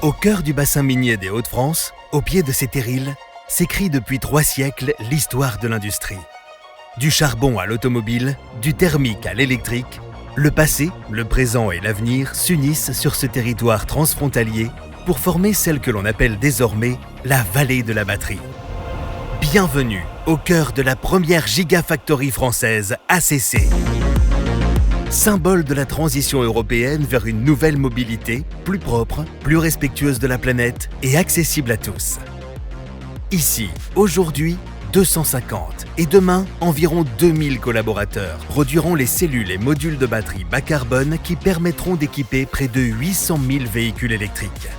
Au cœur du bassin minier des Hauts-de-France, au pied de ces terrils, s'écrit depuis 3 siècles l'histoire de l'industrie. Du charbon à l'automobile, du thermique à l'électrique, le passé, le présent et l'avenir s'unissent sur ce territoire transfrontalier pour former celle que l'on appelle désormais la vallée de la batterie. Bienvenue au cœur de la première gigafactory française ACC. Symbole de la transition européenne vers une nouvelle mobilité, plus propre, plus respectueuse de la planète et accessible à tous. Ici, aujourd'hui, 250 et demain, environ 2000 collaborateurs produiront les cellules et modules de batterie bas carbone qui permettront d'équiper près de 800 000 véhicules électriques.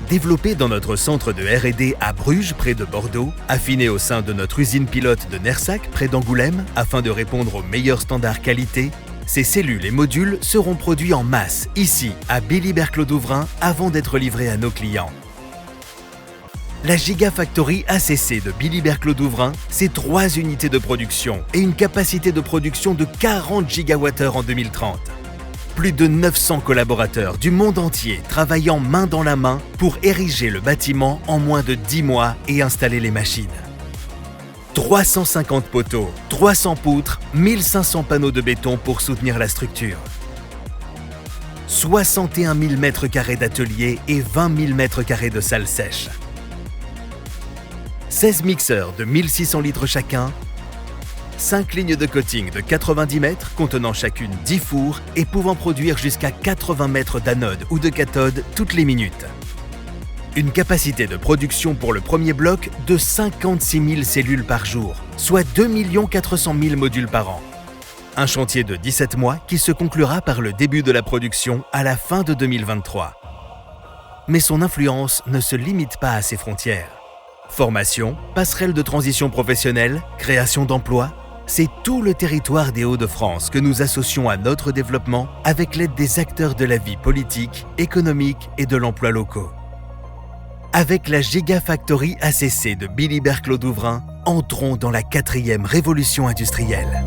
Développés dans notre centre de R&D à Bruges, près de Bordeaux, affinés au sein de notre usine pilote de Nersac, près d'Angoulême, afin de répondre aux meilleurs standards qualité, ces cellules et modules seront produits en masse, ici, à Billy-Berclau-Douvrin, avant d'être livrés à nos clients. La Gigafactory ACC de Billy-Berclau-Douvrin, c'est 3 unités de production et une capacité de production de 40 GWh en 2030. Plus de 900 collaborateurs du monde entier travaillant main dans la main pour ériger le bâtiment en moins de 10 mois et installer les machines. 350 poteaux, 300 poutres, 1500 panneaux de béton pour soutenir la structure. 61 000 m² d'atelier et 20 000 m² de salle sèche. 16 mixeurs de 1600 litres chacun, 5 lignes de coating de 90 mètres contenant chacune 10 fours et pouvant produire jusqu'à 80 mètres d'anode ou de cathode toutes les minutes. Une capacité de production pour le premier bloc de 56 000 cellules par jour, soit 2 400 000 modules par an. Un chantier de 17 mois qui se conclura par le début de la production à la fin de 2023. Mais son influence ne se limite pas à ses frontières. Formation, passerelle de transition professionnelle, création d'emplois, c'est tout le territoire des Hauts-de-France que nous associons à notre développement avec l'aide des acteurs de la vie politique, économique et de l'emploi locaux. Avec la Gigafactory ACC de Billy-Berclau-Douvrin, entrons dans la 4e révolution industrielle.